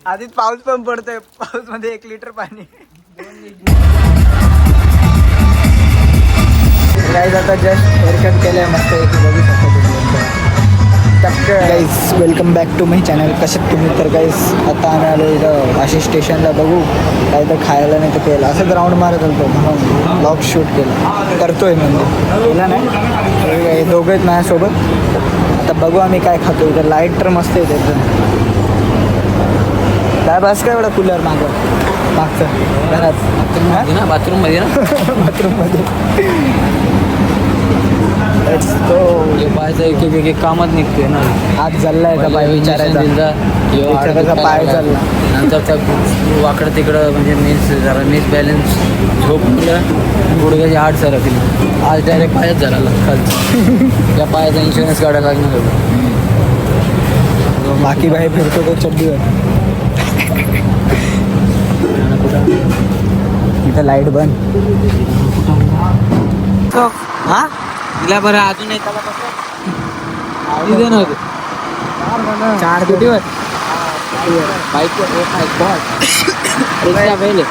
आधीच पाऊस पण पडतोय, पाऊस मध्ये 1 लिटर पाणी. गाईज आता जस्ट हेअरकट केलंय मस्त बघू शकता. Guys welcome back to my channel. कशात तुम्ही? तर गाईज आता आम्ही आलो इथं वाशी स्टेशनला. बघू काय तर खायला नाही तर केलं असंच राऊंड मारत होतो म्हणून ब्लॉग शूट केलं करतोय म्हणजे केला नाही. दोघं आहेत माझ्यासोबत. आता बघू आम्ही काय खातो. इथं लाईट तर मस्त येते एकदम. काय बस काय एवढा कूलर मागचं घरात बाथरूममध्ये पाहायचं एक कामात निघतोय ना. आज चाललाय का पाय विचारायचा पाय चालला. नंतर त्या वाकडं तिकडं म्हणजे मीस बॅलन्स झोपलं गुडघ्याची हाड सरकली. आज डायरेक्ट पायच झाला खालचं. त्या पायाचा इन्शुरन्स काढायला लागणार होता. बाकी बाहेर फिरतो तो चड्डीवर. इथं लाईट बंद. हा तिला बरं अजून एक चार स्कूटीवर बाईकवर पहिले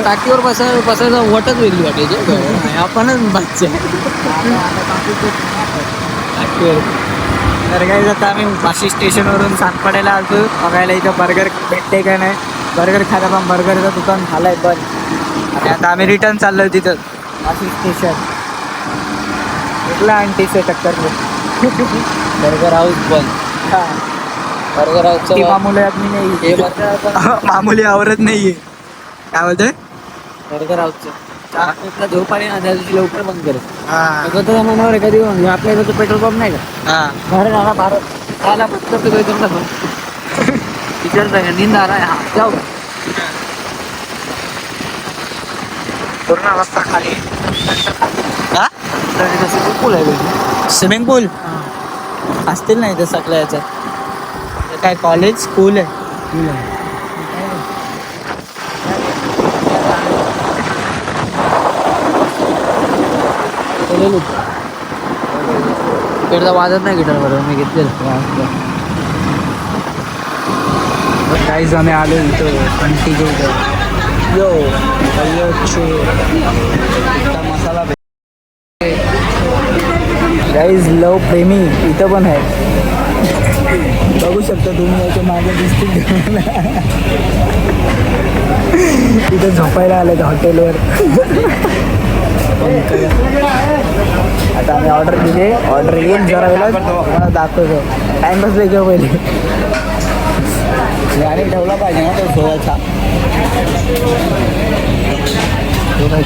टाकीवर बसायचं वटच वेगळी वाटायची. आपणच बाईकचे टाकीवर. तर काय आता आम्ही वाशी स्टेशनवरून सातपाड्याला आलो बघायला इथं बर्गर भेटते का नाही. बर्गर खायला पण बर्गरचं दुकान झालंय पण. आणि आता आम्ही रिटर्न चाललोय तिथं वाशी स्टेशन. भेटला आंटीचं टक्कर. बर्गर हाऊस पण बर्गर हाऊस मामूली आदमी नाही. मामूली आवरत नाहीये. काय बोलतोय? बर्गर हाऊसचं झोप आणि त्या दिवशी लवकर बंद करत. हा मनावर कधी आपल्या इथं पेट्रोल पंप नाही का? भारत आला भारत आला फक्त विचार निंद आला. हा जाऊ पूर्ण अवस्था खाली. स्विमिंग पूल आहे. स्विमिंग पूल असतील नाही तर सगळ्या याच्यात. काय कॉलेज स्कूल आहे. गिटार वाजत नाही. गिटार बरोबर मी घेतलेलं. गाईज आम्ही आलो इथं कंटिन्यू यो मसाला. गाईज लव प्रेमी इथं पण आहे. बघू शकता तुम्ही याच्या मागे दिसतील. तिथं झोपायला आलं हॉटेलवर. आता आम्ही ऑर्डर दिली. ऑर्डर येईल जरा वेळा मला दाखवतो. टाइमपास लई घेऊ पहिले. गाडी ठेवला पाहिजे ना तो सोयाचा. तो काय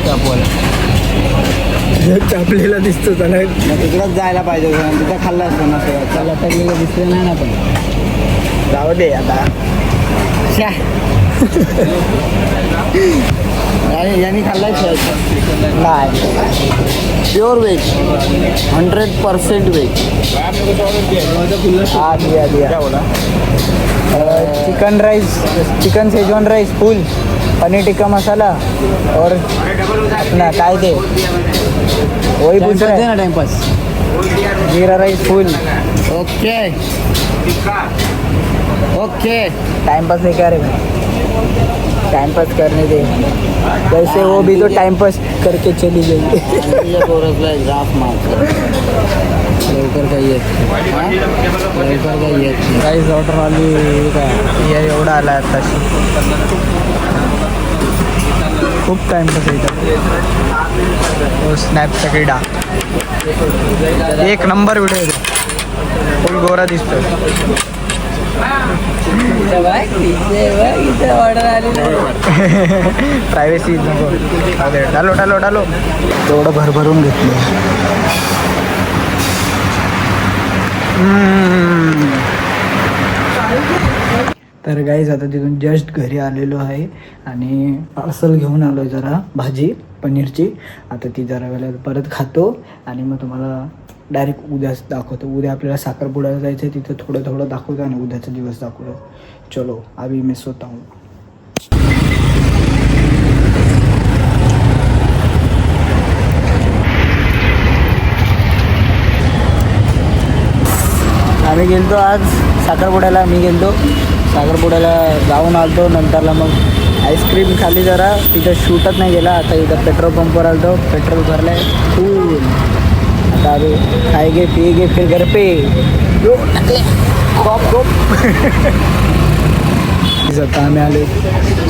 चापलेला दिसतो त्याला. तिकडंच जायला पाहिजे. तिथं खाल्ला असतो ना सोया. त्याला टाकलेलं दिसलं नाही ना. पण जाऊ दे आता. यांनी खाल्लाय नाही. Pure veg 100% veg. हा दिया दिया. Chicken rice, chicken Schezwan rice full, paneer tikka masala और अपना काय ते वही पूछ रहे ना timepass. Jeera rice full. Okay okay. Time pass नहीं कर रहे. टाइम पास करने दे. वैसे वो भी तो टाइम पास करके चली गई. लवकर काही येत गाईज ऑर्डर आली काय एवढा आला आता. खूप टाइम पास येतो. स्नॅपचा क्रीडा एक नंबर व्हिडिओ येतो. फुल गोरा दिसतो. ऑर्डर आली प्रायव्हेसी नको. डालो डालो डालो. तेवढं भरभरून घेतलं. तर गाईज आता तिथून जस्ट घरी आलेलो आहे आणि पार्सल घेऊन आलो आहे जरा भाजी पनीरची. आता ती जरा वेळेला परत खातो आणि मग तुम्हाला डायरेक्ट उद्याच दाखवतो. उद्या आपल्याला साखरपुड्याला जायचं आहे. तिथं थोडं थोडं दाखवतो आणि उद्याचा दिवस दाखवतो. चलो अभी मैं सोता हूँ. आम्ही गेलतो आज साखरपुड्याला. मी गेलतो साखरपुड्याला जाऊन आलतो. नंतरला मग आईस्क्रीम खाली जरा. तिथं शूटच नाही गेला. आता इथं पेट्रोल पंपवर आलतो. पेट्रोल भरलं आहे फुल. आता अभी खाएगे पिएगे फिर घर पे यो कॉप कॉप. आता आम्ही आलो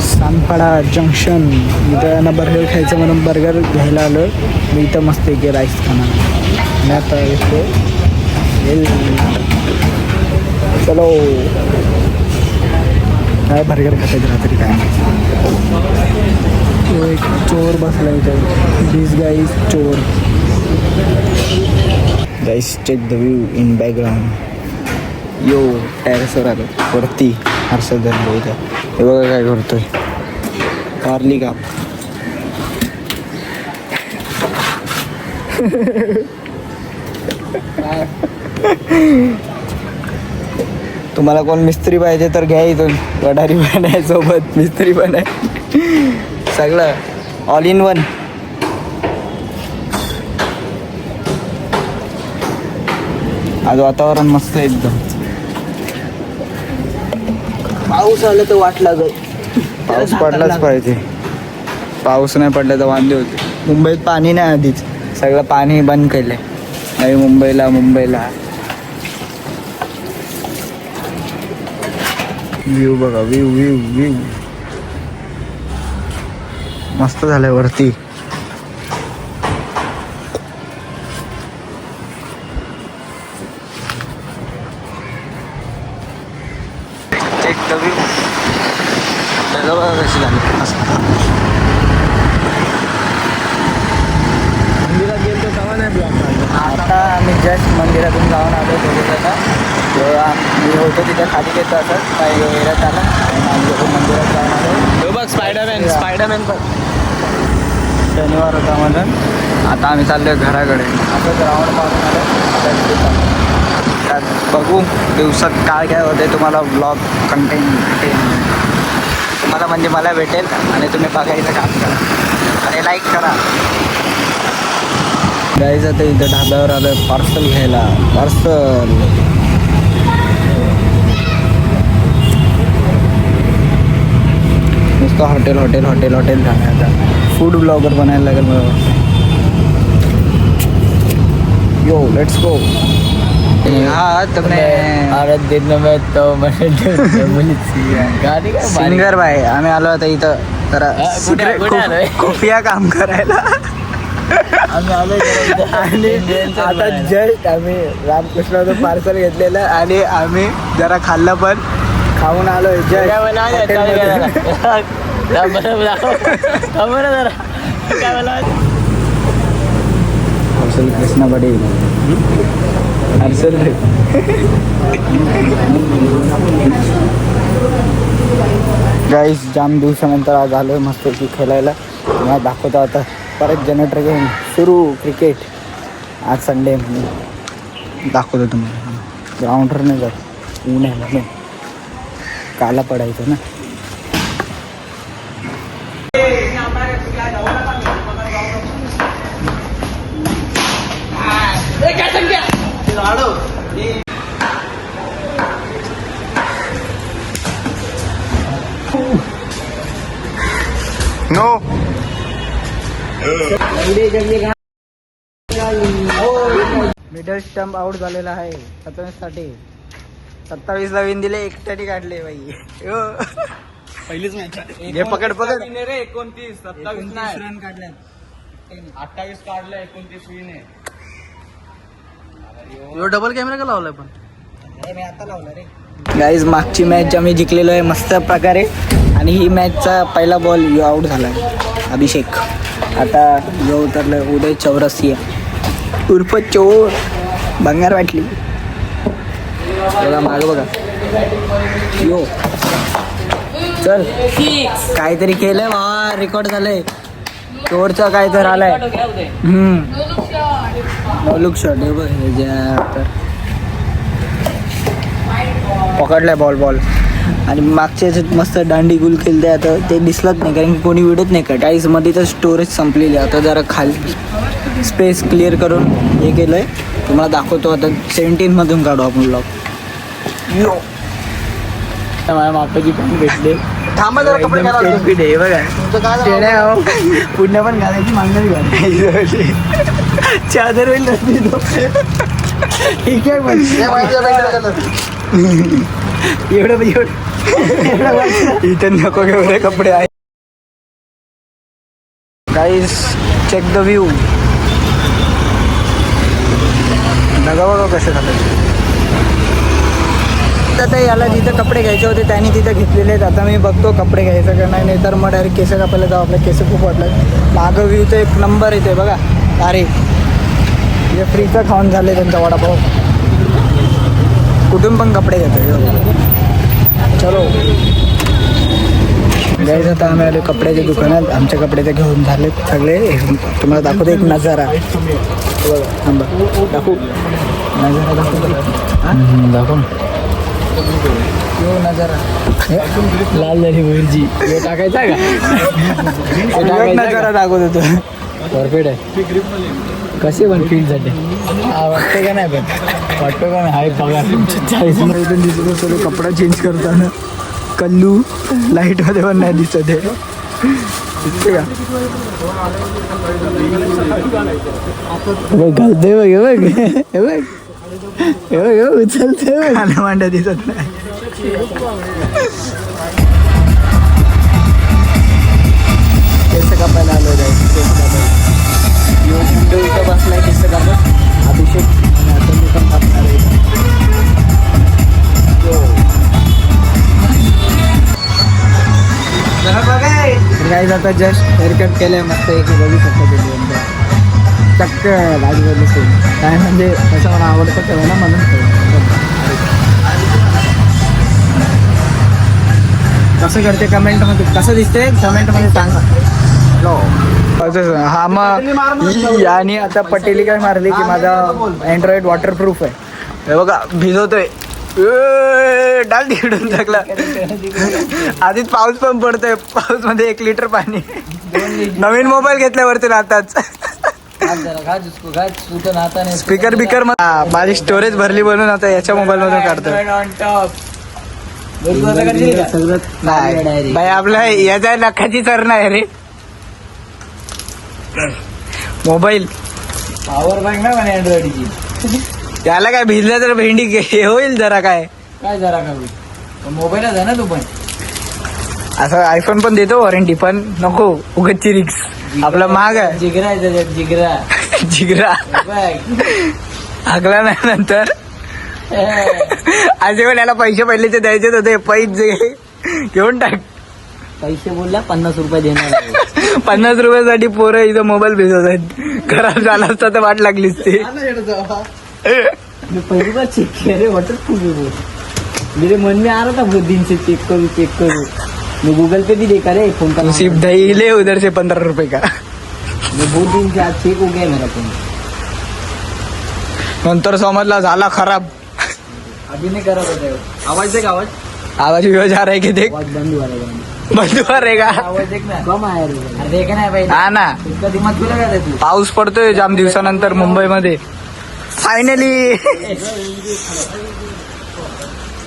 सानपाडा जंक्शन. इथं यांना बर्गर खायचं म्हणून बर्गर घ्यायला आलो. मी इथं मस्त की राईस खाणार. मी आता येतो चलो. काय बर्गर खायचं रात्री काय तो एक चोर बसला इथं. दिस गाईज चोर. Guys check the view in background. यो टेरेसवर आलो वरती. हर्षद धरलो इथं. हे बघा काय करतोय. कारली काप. तुम्हाला कोण मिस्त्री पाहिजे तर घ्या इथून. वडारी पण आहे सोबत, मिस्त्री पण आहे, सगळं ऑल इन वन. आज वातावरण मस्त आहे एकदम. पाऊस आला तर वाट लागत. पाऊस पडलाच पाहिजे. पाऊस नाही पडला तर वांदे होते. मुंबईत पाणी नाही आधीच. सगळं पाणी बंद केलंय नवी मुंबईला. व्ह्यू बघा. व्ह्यू मस्त झालंय वरती. Check the view. त्याचं बघा कशी झाली मस्त. मंदिरात गेलो तेव्हा नाही ब्लॉक. आता आम्ही जस्ट मंदिरातून जाऊन आलो दोघं. तेव्हा मी होतो तिथे खाली घेतो असं काही एरियात आला आणि आम्ही लोक मंदिरात जाऊन आलो. बघ स्पायडरमॅन पण शनिवार होता म्हणून. आता आम्ही चाललो घराकडे. असं ग्राउंड मारून आलो. त्यात बघू दिवसात काय काय होते. तुम्हाला ब्लॉग कंटेंट भेटेल. तुम्हाला म्हणजे मला भेटेल आणि तुम्ही बघायचं काम करा आणि लाईक करा. गाईज आता इथं ढाब्यावर आलं पार्सल घ्यायला. पार्सल नुसतं हॉटेल झालं. आता फूड ब्लॉगर बनायला लागेल मला. Yo let's go. हाँ तुमने दिन में तो गाडी काय सिंगर भाई. आम्ही आलो आता इथं जरा कुठे आलोय? खुफिया काम करायला. आम्ही आलोय आणि आता जस्ट आम्ही रामकृष्णाचं पार्सल घेतलेलं आणि आम्ही जरा खाल्लं पण. खाऊन आलोय हर्षल कृष्णा पटेल. हर्षल गाईस जाम दिवसानंतर आज आलोय मस्त की खेळायला. मला दाखवतो आता परत जनरेटर घेऊन सुरू क्रिकेट. आज संडे म्हणून दाखवतो तुम्हाला. ग्राउंडवर नाही जात ऊन आहे म्हणून. काला पडायचं ना. नो मिडल स्टंप आउट झालेला आहे 27 साठी. 27 ला विन दिले. एकट्याने काढले बाई. पहिलीच मॅच. हे पकड रे 29 27 नाही रन काढले. 28 काढलं 29 विन आहे. डबल कॅमेरा का लावलाय पण? मी आता लावला रे. गाईज मागची मॅच आम्ही जिंकलेलो आहे मस्त प्रकारे. आणि ही मॅचचा पहिला बॉल यो आउट झाला अभिषेक. आता यो उतरलं उदय चौरसिया उर्फ चोर. भंगार वाटली बघा मागं बघा. यो चल काहीतरी केलंय भावा. रेकॉर्ड झालंय चोरचं काय तर आलाय. No look shot. हे बघ तर पकडलाय बॉल. आणि मागच्या याच्यात मस्त दांडी गुल खेळते. आता ते दिसलंच नाही कारण की कोणी विडत नाही का. टाईजमध्ये तर स्टोरेज संपलेली. आता जरा खाली स्पेस क्लिअर करून हे केलं आहे. तुम्हाला दाखवतो आता 17 मधून काढू आपण ब्लॉग. यो माझ्या मापाची पण भेटले. थांबा जरा, कपडे घाला. एकदम fit आहे बघा. तुमचं काय झालं? टेण्या हो. पुन्हा पण घालायची मागणी घालायची. चादर होईल रस्ती तो. ठीक आहे पण हे माझ्या बॅगेला घाला. एवढं इथं नको एवढे कपडे आहे. गाईस चेक द व्ह्यू. बघा बघा कसं झालं. आता याला जिथं कपडे घ्यायचे होते त्याने तिथं घेतलेले आहेत. आता मी बघतो कपडे घ्यायचं का नाही तर मग डायरेक्ट केस कापायला जाऊ. आपल्या केस खूप वाटलं. मागं व्ह्यू तर एक नंबर येते बघा. अरे हे फ्रीचं खाऊन झाले त्यांचा वडापाव. कुठून पण कपडे घेतो. चलो गाईज आता आम्ही आलो कपड्याच्या दुकानात. आमच्या कपडे तर घेऊन झालेत सगळे. तुम्हाला दाखवतो एक नजारा. थांबा दाखवू. नजारा दाखव नजारा. लाल झाली भुर्जी टाकायचा का. नजारा दाखवत होतो. परफेक्ट आहे. कसे पण फील्डसाठी वाटते का नाही पण वाटतो का नाही. हाय पगार 40 इथून दिसत असतो कपडा चेंज करताना. कल्लू लाईटमध्ये पण नाही दिसत आहे. दिसते का घालते बघ. हे बघ हे बघ हे बघ उचलते खाना मांड्या दिसत नाही. केस कापायला आलो आहे. केस कापायला इथं बसलाय केस कापत अभिषेक. आणि आता मी पण कापणार आहे. गाईज आता जस्ट हेअरकट केलंय मस्त. एक बघू शकता तुम्ही चक्क बाजूला सेम. काय म्हणजे कसं मला आवडतं तेव्हा ना म्हणून. कसं करते कमेंटमध्ये कसं दिसते कमेंटमध्ये सांगा. हा मग आणि आता पटेली काय मारली की माझा अँड्रॉइड वॉटरप्रूफ आहे. हे बघा भिजवतोय. डाल तिकडून टाकला. आधीच पाऊस पण पडतोय. पाऊस मध्ये 1 लिटर पाणी. नवीन मोबाईल घेतल्यावरती आताच स्पीकर बिकर माझी स्टोरेज भरली बनून आता याच्या मोबाईल मधून काढतोय. भाई आपला याच्या नखाची चर नाही रे. मोबाईल पॉवर बँक ना म्हणे अँड्रॉइडची. त्याला काय भिजलं तर भेंडी हे होईल. जरा काय जरा काय मोबाईलच आहे ना तू पण. असं आयफोन पण देतो वॉरंटी पण नको उगतची रिक्स. आपला महाग आहे. जिगरा आहे त्याच्यात. जिगरा जिगरा हागला नाही नंतर. असे पण याला पैसे पहिले ते द्यायचेच होते. पैसे घेऊन टाक. पैसे बोलला 50 रुपये देणार. 50 रुपयासाठी पोरं इथं मोबाईल भिजवत आहेत. खराब झाला असता तर वाट लागलीच ते. पहिली बार चेक किया रे वाटरप्रूफ. मेरे मन में आ रहा था बहुत दिन से चेक करूँ. मैं गूगल पे भी देखा रे फोन का. सिर्फ दही ले उधर से 15 रुपए का. मैं बहुत दिन से आज चेक हो गया मेरा फोन. नंतर समजला झाला खराब. अभी नहीं खराब होता है. आवाज देख आवाज. आवाज भी जा रहा है की देख. बंद हुआ रहेगा. आवाज देख ना कम आहे रे. देख ना भाई. हा ना दिमाग तुला काय तू. पाऊस पडतोय जाम दिवसानंतर मुंबईमध्ये. फायनली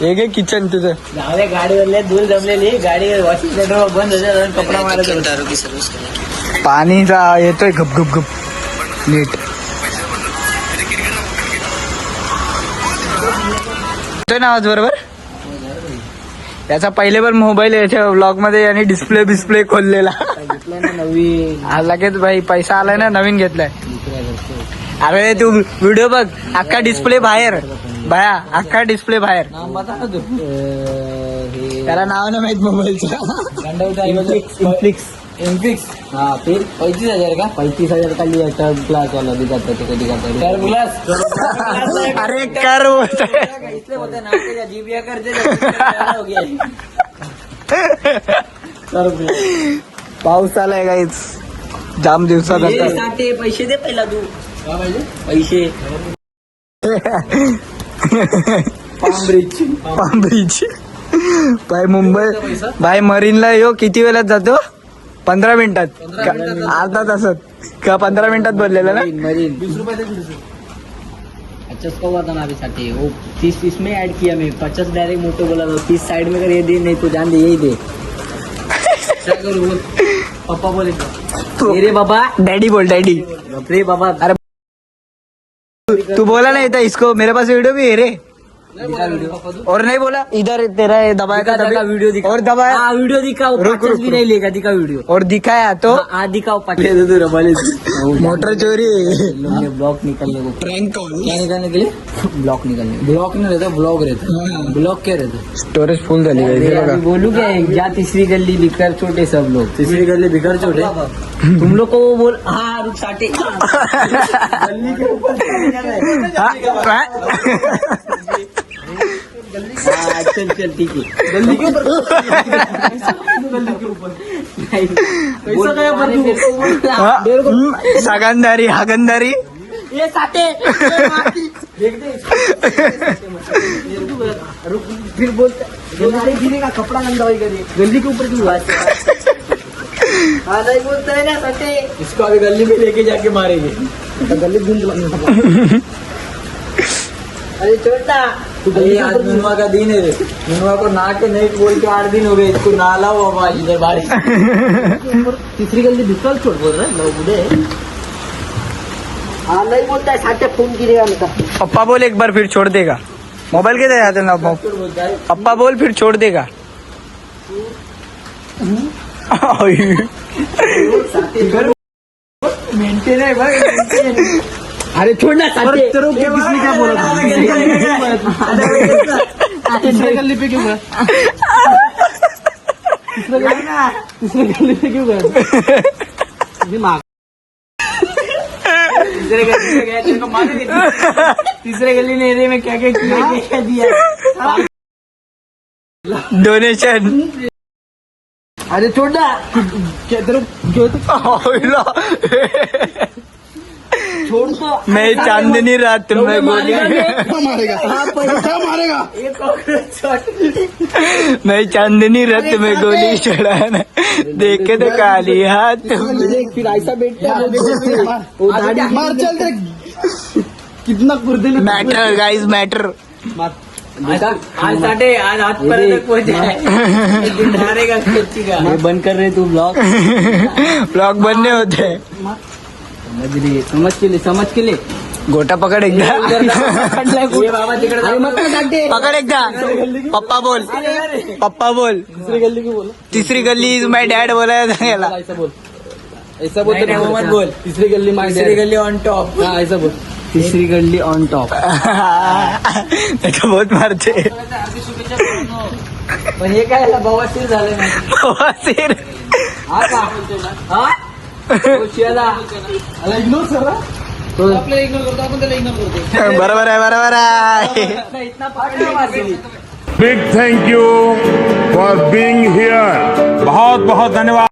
एक किचन तुझं. गाडीवरले धूल जमलेली. गाडी वॉशिंग सेंटर बंद होते. कपडा मारायचा. पाणीचा येतोय गप गप गप नीट. येतोय ना आवाज बरोबर. याचा पहिले पण मोबाईल याच्या ब्लॉग मध्ये याने डिस्प्ले खोललेला. नवीन लगेच भाई पैसा आलाय ना नवीन घेतलाय. अरे तू व्हिडिओ बघ. अख्खा डिस्प्ले बाहेर. बाया अख्खा डिस्प्ले बाहेर. त्याला नाव नाही माहित मोबाईलचं. इन्फिक्स. हा फिर 35,000 का. 35,000 का लिया. थर्ड क्लास वाला भी जाता है कधी जाता है. क्लास. अरे कर इसलिए बोलते ना के जीबिया कर दे. हो गया. पाऊस आलाय गाईच जाम दिवसात. पैसे दे पहिला तू. पैसे पामब्रिज भाई मुंबई भाई मरीनला यो किती वेळात जातो. 15 मिनिटात. अर्धा तासात का 15 मिनिटात बोललेलं ना. 20 रुपये. 50 का हुआ था ना अभी साठी वो 30 इसमें ऐड किया मैं 50 डायरेक्ट मोटो बोला था 30 साइड में कर ये दे नहीं तो जान दे यही दे क्या करूँ बोल पापा बोले मेरे बाबा डैडी बोल डैडी रे बाबा अरे तू बोला नहीं था इसको मेरे पास वीडियो भी है रे दिखा वीडियो और नहीं बोला इधर तेरा ये दबाया था दिखा तभी वीडियो दिखा और दबाया हाँ वीडियो दिखाओ रुक, 50 रुक, भी नहीं लेगा दिखा वीडियो और दिखाया तो हाँ दिखाओ 50 तू रबाले मोटर चोरी ब्लॉक निकलने को प्रैंक कॉल क्या निकालने के लिए ब्लॉक निकालने ब्लॉक नहीं रहता ब्लॉग रहता ब्लॉक क्या रहता स्टोरेज फुल झाली अरे अभी बोलू क्या है जा तीसरी गली बिकर छोटे सब लोग तीसरी गली बिकर छोटे तुम लोग को वो बोल हाँ रुक साटे गली के ऊपर चल चल ठीक है गली के ऊपर सागंदारी हागंदारी ये साटे देख दे रुक फिर बोलता गली गिरे का कपड़ा गंदा होगा गली के ऊपर क्यों हाँ नहीं बोलता है ना सटे इसको अभी गली में लेके जाके मारेंगे तो गली गूंज अरे छोटा ये आज मुनवा का दिन है रे मुनवा को ना के नहीं बोल के 8 दिन हो गए इसको नाला हुआ बाबा इधर बारिश तीसरी गली विकल छोड़ बोल रहा है लोग बुढ़े हाँ नहीं बोलता है साटे फोन गिरेगा उनका पप्पा बोल एक बार फिर छोड़ देगा मोबाइल के दे जाते ना बोलता है पप्पा बोल फिर छोड़ देगा मेंटेन है भाई अरे छोड़ना साटे किसने क्या बोला तीसरे गली पे क्यों गया तीसरे गली पे क्यों गया तीसरे गली में गया तेरे को मारेंगे तीसरे गली ने एरिया में क्या क्या दिया डोनेशन अरे छोड़ना क्या तेरे छोड़ तो मैं चांदनी रात में गोली मारेगा मैं चांदनी रात में गोली चढ़ाना देखे तो काली हाथ फिर ऐसा बैठता है मार चल कितना कुर्दे में मैटर गाइस मैटर आज साढ़े आज हाथ पर तक पहुंच जाए मारेगा कच्ची का ये बंद कर रहे तू ब्लॉग ब्लॉग बनने होते हैं समझ के लिए गोटा पकड़ एकदा ये बाबा तिकडे पकड़ एकदा पप्पा बोल तीसरी गली की बोला तीसरी गली इज माय डॅड बोलायला याला ऐसा बोल मत बोल तीसरी गली तीसरी गली ऑन टॉप हाँ ऐसा बोल तीसरी गली ऑन टॉप तो बहुत मारते पण हे काय बवासीर झालं नाही बवासीर हा का हा इग्नोर सर तो आपल्याला इग्नोर करतो आपण त्याला इग्नोर करतो बरोबर आहे इतना पागल Big thank you for being here. बहुत बहुत धन्यवाद.